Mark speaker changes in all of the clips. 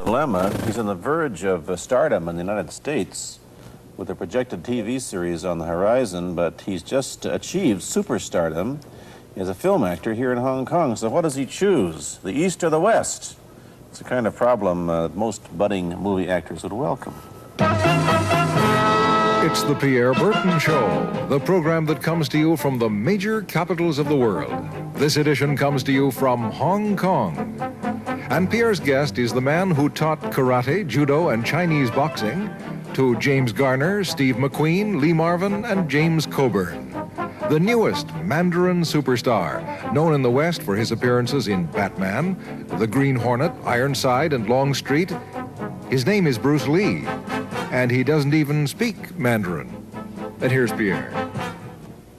Speaker 1: dilemma. He's on the verge of stardom in the United States with a projected TV series on the horizon, but he's just achieved superstardom as a film actor here in Hong Kong. So what does he choose, the East or the West? It's the kind of problem most budding movie actors would welcome.
Speaker 2: It's the Pierre Burton Show, the program that comes to you from the major capitals of the world. This edition comes to you from Hong Kong. And Pierre's guest is the man who taught karate, judo, and Chinese boxing to James Garner, Steve McQueen, Lee Marvin, and James Coburn. The newest Mandarin superstar, known in the West for his appearances in Batman, The Green Hornet, Ironside, and Longstreet. His name is Bruce Lee, and he doesn't even speak Mandarin. And here's Pierre.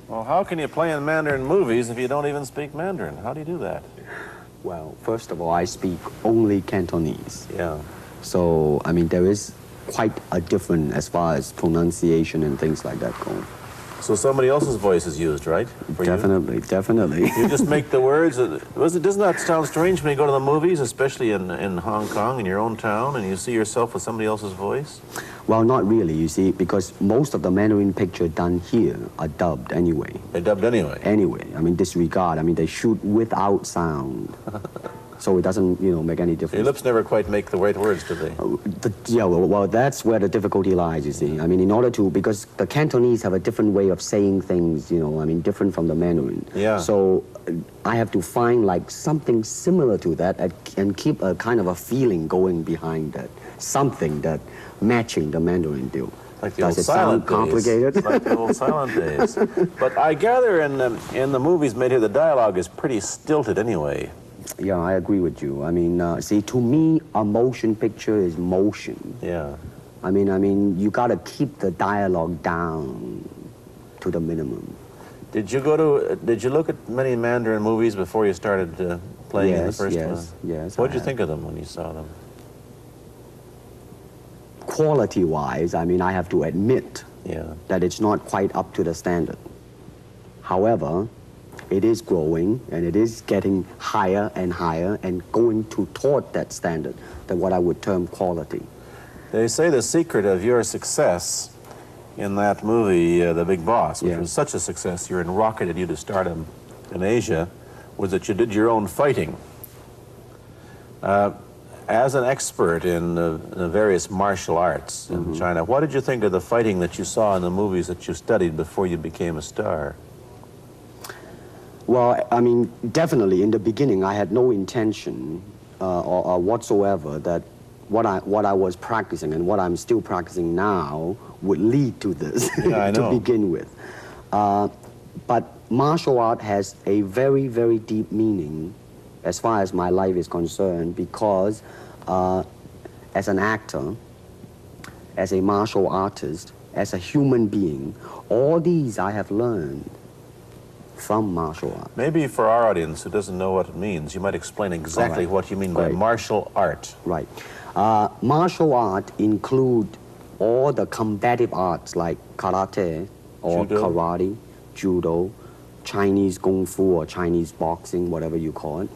Speaker 1: Well, how can you play in Mandarin movies if you don't even speak Mandarin? How do you do that?
Speaker 3: Well, first of all, I speak only Cantonese.
Speaker 1: Yeah.
Speaker 3: So, I mean, there is quite a difference as far as pronunciation and things like that go.
Speaker 1: So somebody else's voice is used, right? For
Speaker 3: Definitely,
Speaker 1: you?
Speaker 3: Definitely.
Speaker 1: You just make the words. Doesn't that sound strange when you go to the movies, especially in Hong Kong, in your own town, and you see yourself with somebody else's voice?
Speaker 3: Well, not really, you see, because most of the Mandarin pictures done here are dubbed anyway.
Speaker 1: They're dubbed anyway?
Speaker 3: Anyway. I mean, disregard. I mean, they shoot without sound. So it doesn't, make any difference.
Speaker 1: Your lips never quite make the right words, do they?
Speaker 3: Yeah, well, that's where the difficulty lies, you see. I mean, in order to, because the Cantonese have a different way of saying things, different from the Mandarin.
Speaker 1: Yeah.
Speaker 3: So I have to find, like, something similar to that and keep a kind of a feeling going behind that. Something that matching the Mandarin deal.
Speaker 1: Like the
Speaker 3: Does
Speaker 1: old
Speaker 3: it sound
Speaker 1: silent
Speaker 3: complicated?
Speaker 1: days. Like the old silent days. But I gather in the movies made here, the dialogue is pretty stilted anyway.
Speaker 3: Yeah, I agree with you. I mean, see, to me, a motion picture is motion.
Speaker 1: Yeah.
Speaker 3: I mean, you got to keep the dialogue down to the minimum.
Speaker 1: Did you look at many Mandarin movies before you started playing in the first one?
Speaker 3: Yes.
Speaker 1: What did you think of them when you saw them?
Speaker 3: Quality-wise, I mean, I have to admit that it's not quite up to the standard. However, it is growing, and it is getting higher and going toward that standard, that what I would term quality.
Speaker 1: They say the secret of your success in that movie, The Big Boss, which was such a success, you rocketed you to stardom in Asia, was that you did your own fighting. As an expert in the various martial arts in China, what did you think of the fighting that you saw in the movies that you studied before you became a star?
Speaker 3: Well, I mean, definitely in the beginning, I had no intention or whatsoever that what I was practicing and what I'm still practicing now would lead to this to begin with. But martial art has a very, very deep meaning as far as my life is concerned, because as an actor, as a martial artist, as a human being, all these I have learned from martial art.
Speaker 1: Maybe for our audience who doesn't know what it means, you might explain exactly what you mean by martial art.
Speaker 3: Right. Martial art include all the combative arts like karate or karate, judo, Chinese kung fu or Chinese boxing, whatever you call it.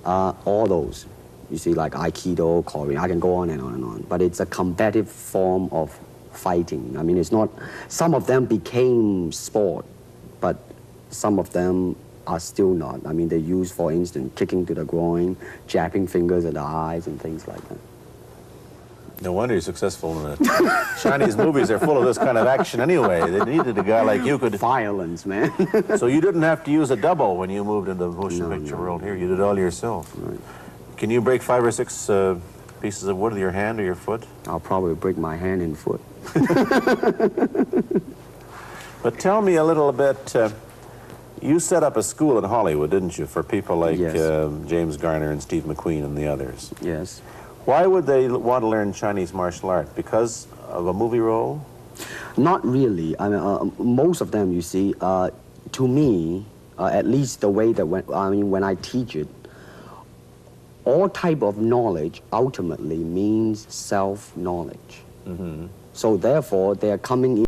Speaker 3: All those. You see, like Aikido, Korean, I can go on and on and on. But it's a combative form of fighting. I mean, it's not, some of them became sport, but some of them are still not. I mean, they use, for instance, kicking to the groin, jabbing fingers at the eyes, and things like that.
Speaker 1: No wonder you're successful in it. Chinese movies are full of this kind of action anyway. They needed a guy like you could...
Speaker 3: Violence, man.
Speaker 1: So you didn't have to use a double when you moved into the motion picture world here. You did it all yourself.
Speaker 3: Right.
Speaker 1: Can you break 5 or 6 pieces of wood with your hand or your foot?
Speaker 3: I'll probably break my hand and foot.
Speaker 1: But tell me a little bit... you set up a school in Hollywood, didn't you, for people like James Garner and Steve McQueen and the others?
Speaker 3: Yes.
Speaker 1: Why would they want to learn Chinese martial art? Because of a movie role?
Speaker 3: Not really. I mean, most of them, you see, to me, at least the way that when I teach it, all type of knowledge ultimately means self-knowledge. So therefore, they are coming in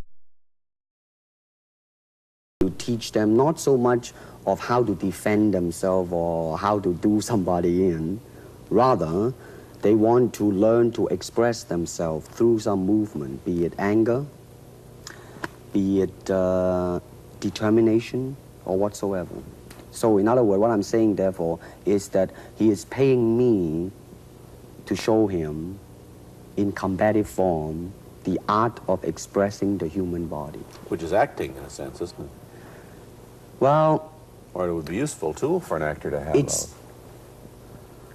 Speaker 3: to teach them not so much of how to defend themselves or how to do somebody in. Rather, They want to learn to express themselves through some movement, be it anger, be it determination, or whatsoever. So in other words, what I'm saying, therefore, is that he is paying me to show him in combative form the art of expressing the human body.
Speaker 1: Which is acting, in a sense, isn't it?
Speaker 3: Well,
Speaker 1: or it would be a useful tool for an actor to have.
Speaker 3: It's,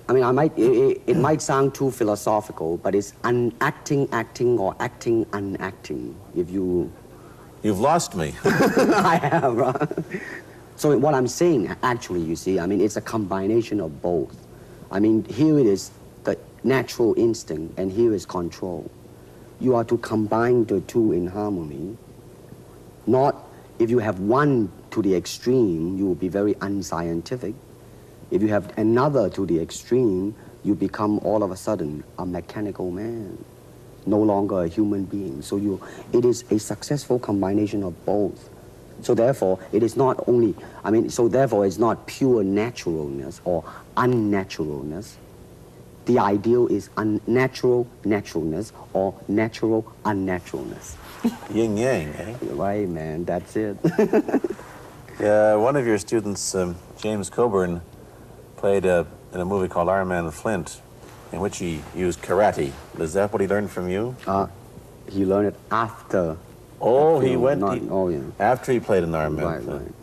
Speaker 3: I mean, it might sound too philosophical, but it's acting or acting unacting, if you...
Speaker 1: You've lost me.
Speaker 3: I have, right? So what I'm saying, actually, you see, I mean, it's a combination of both. I mean, here it is the natural instinct, and here is control. You are to combine the two in harmony. Not, if you have one to the extreme, you will be very unscientific. If you have another to the extreme, you become all of a sudden a mechanical man, no longer a human being. So it is a successful combination of both. So therefore, it is not only, I mean, so therefore it's not pure naturalness or unnaturalness. The ideal is unnatural naturalness or natural unnaturalness.
Speaker 1: Yin yang, eh?
Speaker 3: Right, man, that's it.
Speaker 1: One of your students, James Coburn, played in a movie called Iron Man Flint, in which he used karate. Is that what he learned from you?
Speaker 3: He learned it after.
Speaker 1: Oh, he went...
Speaker 3: oh, yeah.
Speaker 1: After he played in Iron Man.
Speaker 3: Right, right.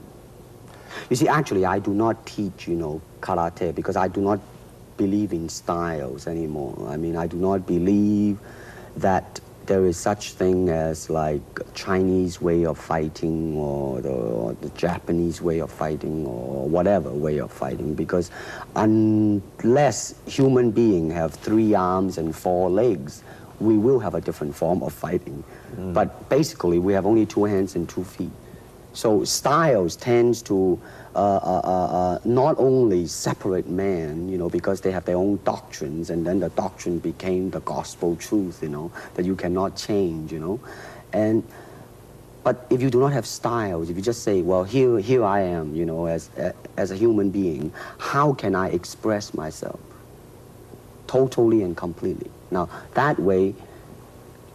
Speaker 3: You see, actually, I do not teach, karate, because I do not believe in styles anymore. I mean, I do not believe that there is such thing as like Chinese way of fighting or the Japanese way of fighting or whatever way of fighting, because unless human beings have 3 arms and 4 legs, we will have a different form of fighting. But basically, we have only 2 hands and 2 feet. So styles tends to not only separate man, because they have their own doctrines, and then the doctrine became the gospel truth, that you cannot change, But if you do not have styles, if you just say, well, here I am, as a human being, how can I express myself totally and completely? Now, that way,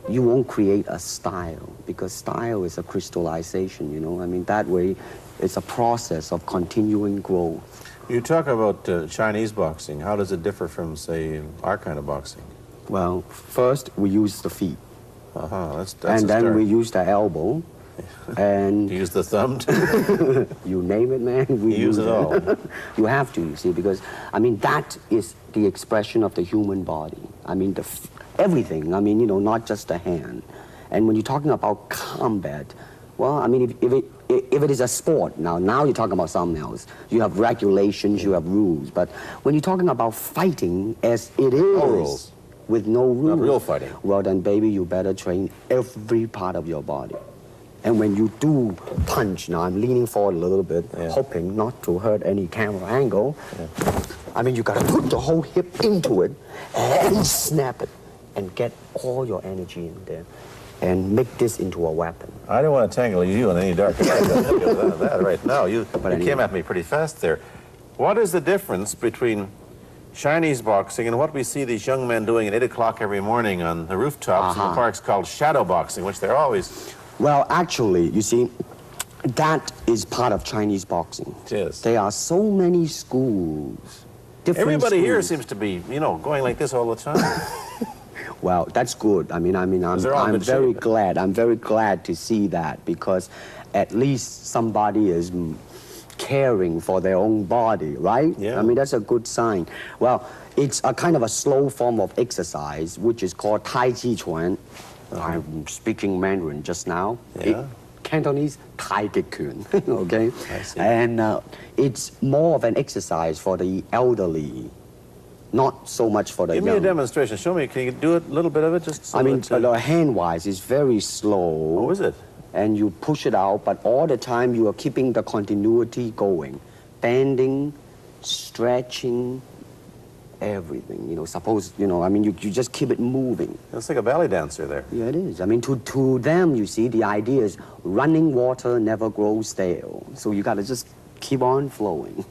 Speaker 3: you won't create a style, because style is a crystallization, I mean, that way, it's a process of continuing growth.
Speaker 1: You talk about Chinese boxing. How does it differ from, say, our kind of boxing?
Speaker 3: Well, first, we use the feet.
Speaker 1: That's
Speaker 3: and then
Speaker 1: start.
Speaker 3: we use the elbow. And
Speaker 1: you use the thumb, too?
Speaker 3: You name it, man. We
Speaker 1: use it all.
Speaker 3: You have to, you see, because, I mean, that is the expression of the human body. I mean, everything, I mean, not just the hand. And when you're talking about combat, well, I mean, if it is a sport, now you're talking about something else. You have regulations, you have rules. But when you're talking about fighting as it is,
Speaker 1: no rules.
Speaker 3: With no rules.
Speaker 1: Not real fighting.
Speaker 3: Well, then, baby, you better train every part of your body. And when you do punch, now I'm leaning forward a little bit, hoping not to hurt any camera angle. I mean, you gotta put the whole hip into it and snap it and get all your energy in there and make this into a weapon.
Speaker 1: I don't want to tangle you in any dark that right now. You came at me pretty fast there. What is the difference between Chinese boxing and what we see these young men doing at 8 o'clock every morning on the rooftops in the parks called shadow boxing, which they're always...
Speaker 3: Well, actually, you see, that is part of Chinese boxing.
Speaker 1: It is.
Speaker 3: There are so many schools, different
Speaker 1: Everybody
Speaker 3: schools.
Speaker 1: here seems to be, going like this all the time.
Speaker 3: Well, that's good. I'm very glad. I'm very glad to see that, because at least somebody is caring for their own body, right?
Speaker 1: Yeah.
Speaker 3: I mean, that's a good sign. Well, it's a kind of a slow form of exercise, which is called Tai Chi Chuan. I'm speaking Mandarin just now.
Speaker 1: Yeah.
Speaker 3: Cantonese, Tai Chi Chuan, okay?
Speaker 1: I see.
Speaker 3: And it's more of an exercise for the elderly, not so much for the young.
Speaker 1: Give me a demonstration. Show me. Can you do a little bit of it? Just so
Speaker 3: hand-wise, it's very slow.
Speaker 1: Oh, is it?
Speaker 3: And you push it out, but all the time you are keeping the continuity going. Bending, stretching, everything, you just keep it moving.
Speaker 1: It's like a ballet dancer there.
Speaker 3: Yeah, it is. I mean, to them, you see, the idea is running water never grows stale. So you got to just keep on flowing.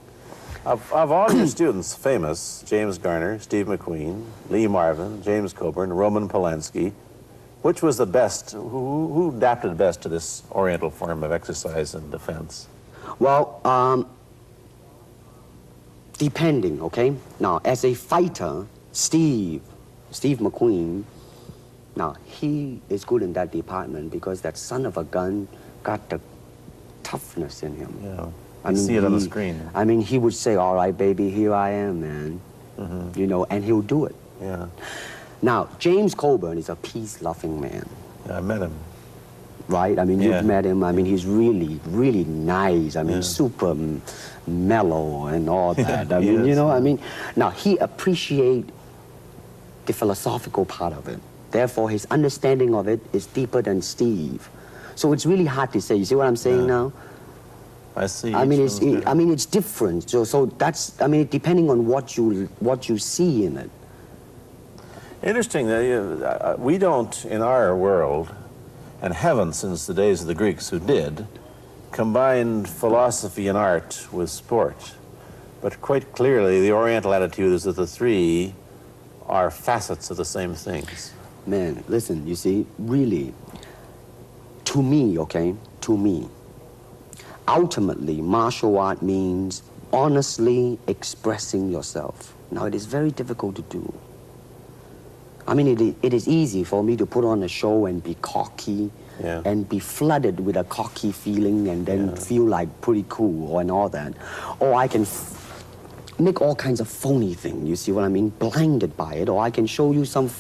Speaker 1: Of all your students, famous, James Garner, Steve McQueen, Lee Marvin, James Coburn, Roman Polanski, which was the best, who adapted best to this Oriental form of exercise and defense?
Speaker 3: Well, depending, okay? Now, as a fighter, Steve McQueen, now, he is good in that department because that son of a gun got the toughness in him.
Speaker 1: Yeah, I see it on the screen.
Speaker 3: I mean, he would say, all right, baby, here I am, man. You know, and he'll do it.
Speaker 1: Yeah.
Speaker 3: Now, James Coburn is a peace-loving man.
Speaker 1: Yeah, I met him.
Speaker 3: Right? I mean, you've met him. I mean, he's really, really nice. I mean, super mellow and all that. I mean, you know, I mean, now, he appreciates the philosophical part of it. Therefore, his understanding of it is deeper than Steve. So it's really hard to say. You see what I'm saying now?
Speaker 1: I see.
Speaker 3: I mean, it's different. So that's, I mean, depending on what you see in it.
Speaker 1: Interesting that we don't, in our world, and haven't since the days of the Greeks who did, combine philosophy and art with sport. But quite clearly, the Oriental attitude is that the three are facets of the same things.
Speaker 3: Man, listen, you see, really, to me, okay, to me, ultimately, martial art means honestly expressing yourself. Now, it is very difficult to do. I mean, it is easy for me to put on a show and be cocky and be flooded with a cocky feeling and then feel like pretty cool and all that. Or I can make all kinds of phony things, you see what I mean? Blinded by it. Or I can show you some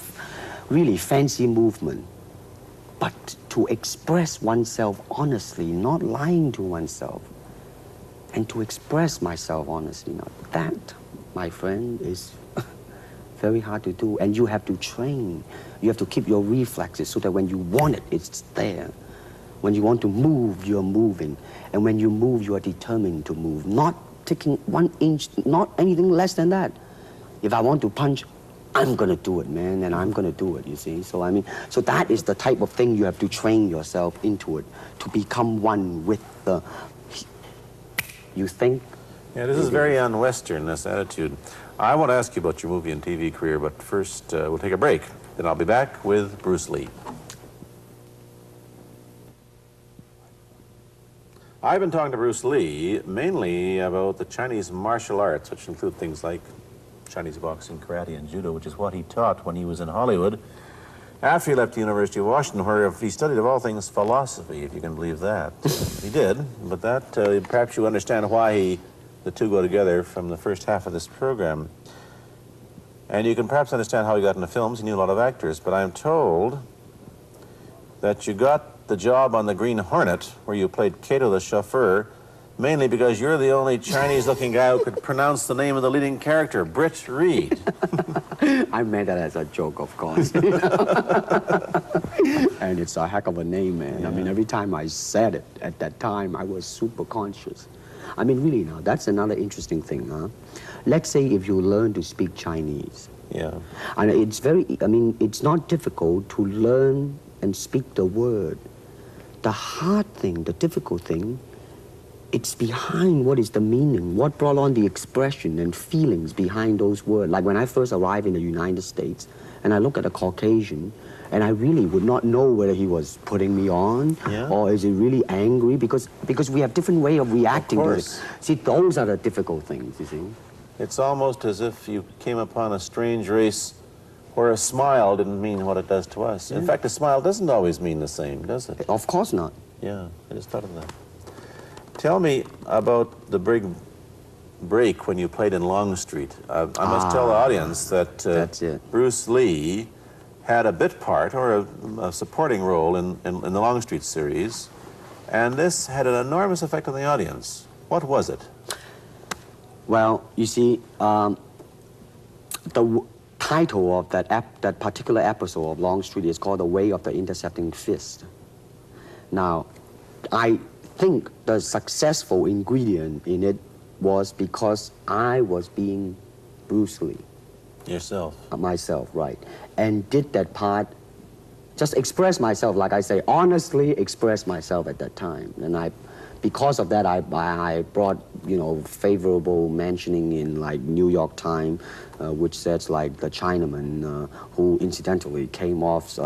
Speaker 3: really fancy movement. But to express oneself honestly, not lying to oneself, and to express myself honestly, now that, my friend, is very hard to do, and you have to train. You have to keep your reflexes so that when you want it, it's there. When you want to move, you're moving. And when you move, you are determined to move. Not taking 1 inch, not anything less than that. If I want to punch, I'm gonna do it, man, and I'm gonna do it, you see? So, I mean, so that is the type of thing you have to train yourself into it, to become one with the, you think?
Speaker 1: Yeah, this is very un-Western, this attitude. I want to ask you about your movie and TV career, but first we'll take a break. Then I'll be back with Bruce Lee. I've been talking to Bruce Lee mainly about the Chinese martial arts, which include things like Chinese boxing, karate, and judo, which is what he taught when he was in Hollywood. After he left the University of Washington, where he studied, of all things, philosophy, if you can believe that. He did, but that, perhaps you understand why the two go together from the first half of this program. And you can perhaps understand how he got into films. He knew a lot of actors, but I'm told that you got the job on the Green Hornet, where you played Kato the chauffeur, mainly because you're the only Chinese-looking guy who could pronounce the name of the leading character, Britt Reed.
Speaker 3: I meant that as a joke, of course. And it's a heck of a name, man. Yeah. I mean, every time I said it at that time, I was super conscious. I mean, really now, that's another interesting thing, huh? Let's say if you learn to speak Chinese.
Speaker 1: Yeah.
Speaker 3: And it's it's not difficult to learn and speak the word. The hard thing, the difficult thing, it's behind what is the meaning, what brought on the expression and feelings behind those words. Like when I first arrived in the United States, and I look at a Caucasian, and I really would not know whether he was putting me on or is he really angry, because we have different way of reacting to it. See, those are the difficult things, you see.
Speaker 1: It's almost as if you came upon a strange race where a smile didn't mean what it does to us. In fact, a smile doesn't always mean the same, does it?
Speaker 3: Of course not.
Speaker 1: Yeah, I just thought of that. Tell me about the big break when you played in Longstreet. I must tell the audience that Bruce Lee had a bit part, or a supporting role in the Longstreet series, and this had an enormous effect on the audience. What was it?
Speaker 3: Well, you see, the title of that particular episode of Longstreet is called The Way of the Intercepting Fist. Now, I think the successful ingredient in it was because I was being Bruce Lee.
Speaker 1: Yourself?
Speaker 3: Myself, right. And did that part, just express myself, like I say, honestly express myself at that time. And I because of that, I brought, you know, favorable mentioning in like New York Times, which says like the Chinaman who incidentally came off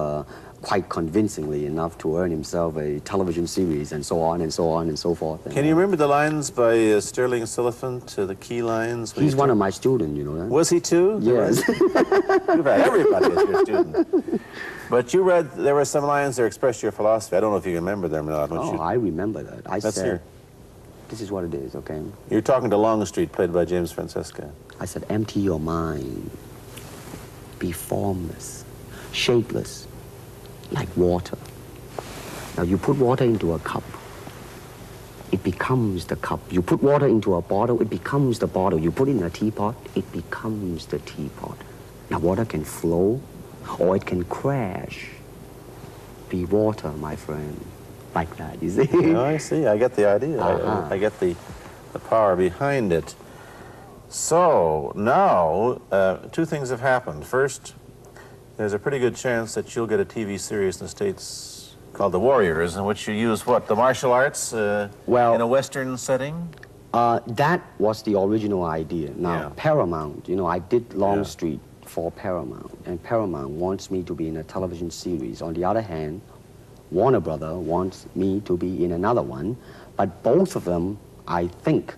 Speaker 3: quite convincingly enough to earn himself a television series and so on and so on and so forth.
Speaker 1: Can you remember the lines by Sterling Siliphant, the key lines?
Speaker 3: He's one of my students, you know that?
Speaker 1: Was he too?
Speaker 3: Yes.
Speaker 1: You've had everybody as your student. But you read, there were some lines that expressed your philosophy. I don't know if you remember them or not.
Speaker 3: Oh, I remember that. I
Speaker 1: Let's
Speaker 3: said,
Speaker 1: hear.
Speaker 3: this is what it is, okay?
Speaker 1: You're talking to Longstreet, played by James Francesca.
Speaker 3: I said, empty your mind. Be formless, shapeless, like water. Now you put water into a cup, it becomes the cup. You put water into a bottle, it becomes the bottle. You put it in a teapot, it becomes the teapot. Now water can flow or it can crash. Be water, my friend. Like that, you see?
Speaker 1: Oh, I see. I get the idea. I get the power behind it. So now, two things have happened. First, there's a pretty good chance that you'll get a TV series in the States called The Warriors, in which you use what, the martial arts
Speaker 3: well,
Speaker 1: in a Western setting?
Speaker 3: That was the original idea. Now, Paramount, you know, I did Longstreet for Paramount, and Paramount wants me to be in a television series. On the other hand, Warner Brother wants me to be in another one, but both of them, I think,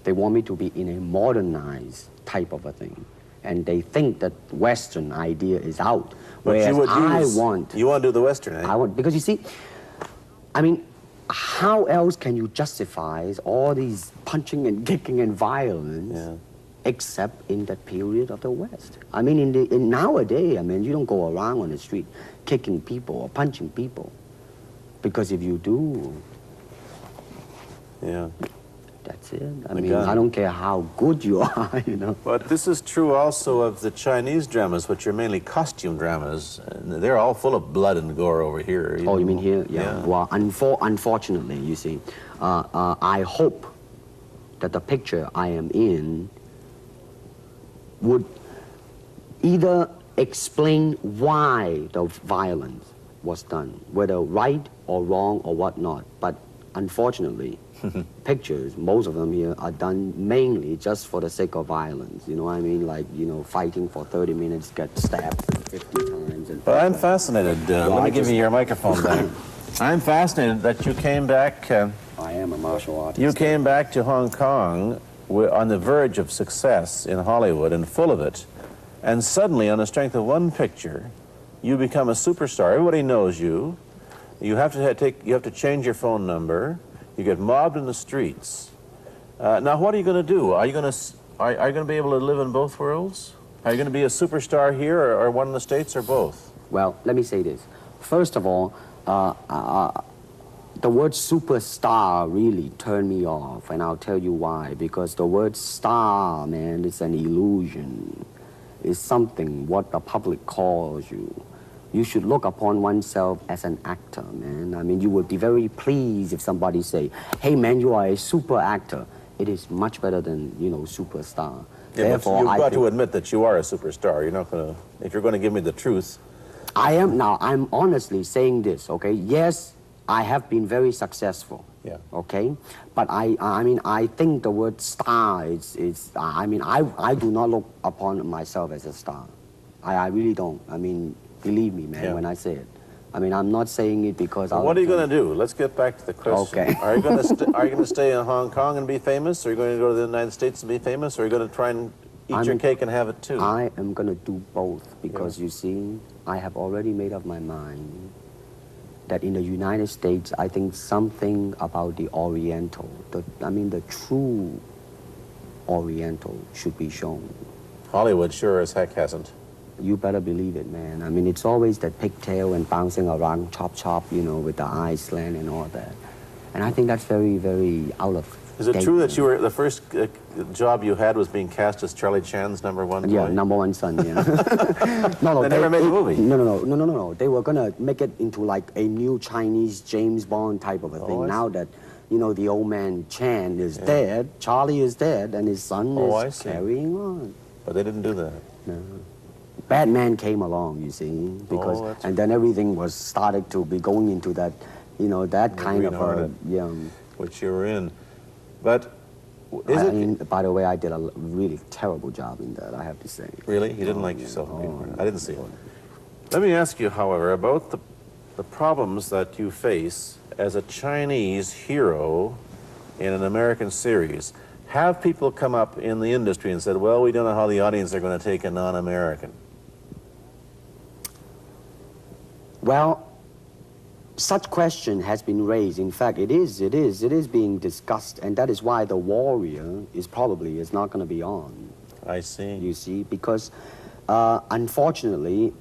Speaker 3: they want me to be in a modernized type of a thing. And they think that Western idea is out. Whereas
Speaker 1: you want to do the Western, eh?
Speaker 3: I want, because you see, I mean, how else can you justify all these punching and kicking and violence except in that period of the West? I mean, in nowadays, I mean, you don't go around on the street kicking people or punching people. Because if you do, that's it. I mean, I don't care how good you are, you know.
Speaker 1: But this is true also of the Chinese dramas, which are mainly costume dramas. And they're all full of blood and gore over here.
Speaker 3: Oh, you mean here? Yeah. Well, unfortunately, you see, I hope that the picture I am in would either explain why the violence was done, whether right or wrong or whatnot. But unfortunately, pictures, most of them here, are done mainly just for the sake of violence. You know what I mean? Like, you know, fighting for 30 minutes, get stabbed 50 times. And
Speaker 1: I'm fascinated. Let me give you your microphone back. I'm fascinated that you came back.
Speaker 3: I am a martial artist.
Speaker 1: You came back to Hong Kong on the verge of success in Hollywood and full of it. And suddenly, on the strength of one picture, you become a superstar. Everybody knows you. You have to change your phone number. You get mobbed in the streets. Now, what are you going to do? Are you going to be able to live in both worlds? Are you going to be a superstar here, or one in the States, or both?
Speaker 3: Well, let me say this. First of all, the word superstar really turned me off, and I'll tell you why. Because the word star, man, is an illusion. It's something what the public calls you. You should look upon oneself as an actor, man. I mean, you would be very pleased if somebody say, hey, man, you are a super actor. It is much better than, you know, superstar.
Speaker 1: Yeah, therefore, you've got to admit that you are a superstar. You're not going to, if you're going to give me the truth.
Speaker 3: I am now. I'm honestly saying this, okay? Yes, I have been very successful.
Speaker 1: Yeah.
Speaker 3: Okay? But I mean, I think the word star is I mean, I do not look upon myself as a star. I really don't. I mean, believe me, man, when I say it. I mean, I'm not saying it because I...
Speaker 1: What are you going to do? Let's get back to the question.
Speaker 3: Okay.
Speaker 1: Are you going to stay in Hong Kong and be famous? Or are you going to go to the United States and be famous? Or are you going to try and eat your cake and have it too?
Speaker 3: I am going to do both because, you see, I have already made up my mind that in the United States, I think something about the Oriental, the true Oriental should be shown.
Speaker 1: Hollywood sure as heck hasn't.
Speaker 3: You better believe it, man. I mean, it's always that pigtail and bouncing around, chop, you know, with the eyes slant and all that. And I think that's very, very out of
Speaker 1: Is it true that you were, the first job you had was being cast as Charlie Chan's #1 boy?
Speaker 3: Yeah, #1 son, yeah. No,
Speaker 1: they never made a movie?
Speaker 3: No. They were going to make it into like a new Chinese James Bond type of a thing. Now that, you know, the old man Chan is dead, Charlie is dead, and his son is carrying on.
Speaker 1: But they didn't do that.
Speaker 3: No. Batman came along, you see, because, and then everything was started to be going into that, you know, that kind of a,
Speaker 1: which you were in. But is
Speaker 3: I
Speaker 1: it...
Speaker 3: mean, by the way, I did a really terrible job in that, I have to say.
Speaker 1: Really? You didn't like yourself being part of it? I didn't see it. Let me ask you, however, about the problems that you face as a Chinese hero in an American series. Have people come up in the industry and said, well, we don't know how the audience are going to take a non-American?
Speaker 3: Well, such question has been raised. In fact, it is being discussed, and that is why The Warrior is not going to be on.
Speaker 1: I see.
Speaker 3: You see, because unfortunately,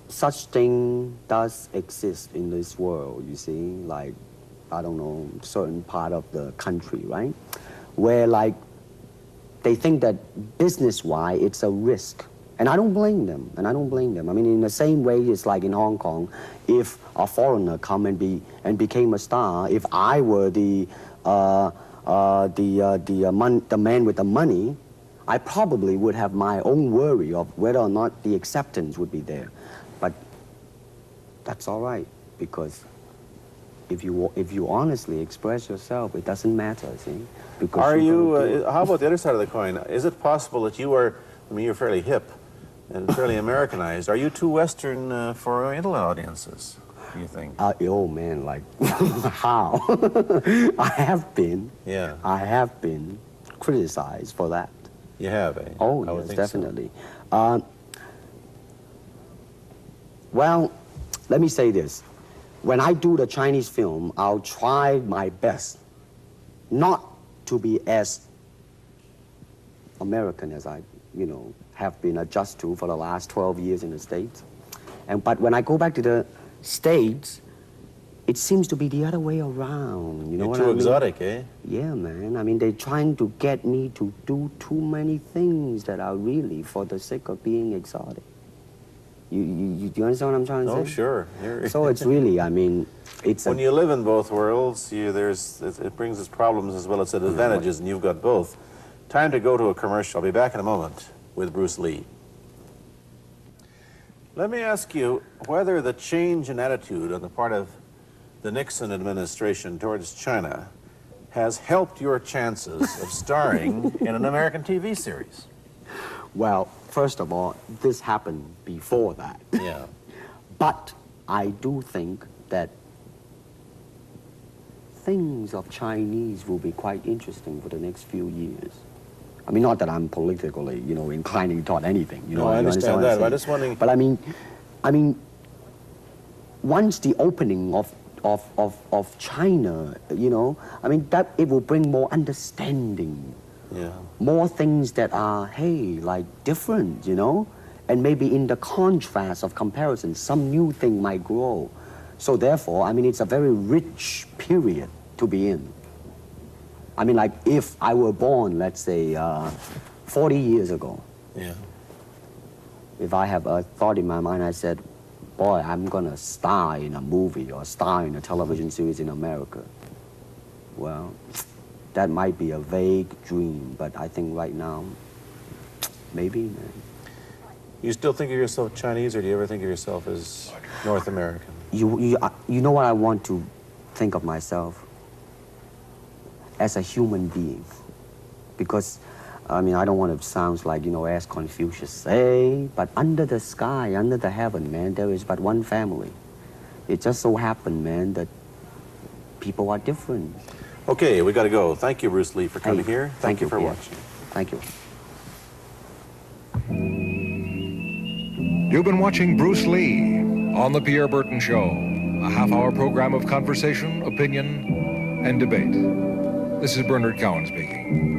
Speaker 3: such thing does exist in this world, you see, like, I don't know, certain part of the country, right? Where, like, they think that business-wise, it's a risk. And I don't blame them, I mean, in the same way, it's like in Hong Kong, if a foreigner come and became a star, if I were the man with the money, I probably would have my own worry of whether or not the acceptance would be there. But that's all right, because if you honestly express yourself, it doesn't matter, see? Because
Speaker 1: are you, how about the other side of the coin? Is it possible that you are, I mean, you're fairly hip and fairly Americanized. Are you too Western for Oriental audiences, do you think?
Speaker 3: Oh, man, like, how? I have been criticized for that.
Speaker 1: You have, eh?
Speaker 3: Oh, yes, definitely. So. Well, let me say this. When I do the Chinese film, I'll try my best not to be as American as I, have been adjusted to for the last 12 years in the States. But when I go back to the States, it seems to be the other way around. You know what I mean?
Speaker 1: You're too exotic, eh?
Speaker 3: Yeah, man. I mean, they're trying to get me to do too many things that are really for the sake of being exotic. You understand what I'm trying to say?
Speaker 1: Oh, sure.
Speaker 3: So it's really, I mean, it's
Speaker 1: when you live in both worlds, it brings its problems as well as its advantages, and you've got both. Time to go to a commercial. I'll be back in a moment with Bruce Lee. Let me ask you whether the change in attitude on the part of the Nixon administration towards China has helped your chances of starring in an American TV series.
Speaker 3: Well, first of all, this happened before that.
Speaker 1: Yeah.
Speaker 3: But I do think that things of Chinese will be quite interesting for the next few years. I mean, not that I'm politically, inclining toward anything.
Speaker 1: No, I understand that. I'm just wondering.
Speaker 3: But I mean, once the opening of China, I mean, that it will bring more understanding.
Speaker 1: Yeah.
Speaker 3: More things that are, hey, like different, and maybe in the contrast of comparison, some new thing might grow. So therefore, I mean, it's a very rich period to be in. I mean, like if I were born, let's say, 40 years ago.
Speaker 1: Yeah.
Speaker 3: If I have a thought in my mind, I said, boy, I'm gonna star in a movie or star in a television series in America. Well, that might be a vague dream, but I think right now, maybe, man.
Speaker 1: You still think of yourself Chinese, or do you ever think of yourself as North American?
Speaker 3: You know what I want to think of myself? As a human being. Because, I mean, I don't want to sound like, as Confucius say, but under the sky, under the heaven, man, there is but one family. It just so happened, man, that people are different.
Speaker 1: Okay, we got to go. Thank you, Bruce Lee, for coming here. Thank you for
Speaker 3: Pierre.
Speaker 1: watching.
Speaker 3: Thank you.
Speaker 2: You've been watching Bruce Lee on The Pierre Burton Show, a half-hour program of conversation, opinion, and debate. This is Bernard Cowan speaking.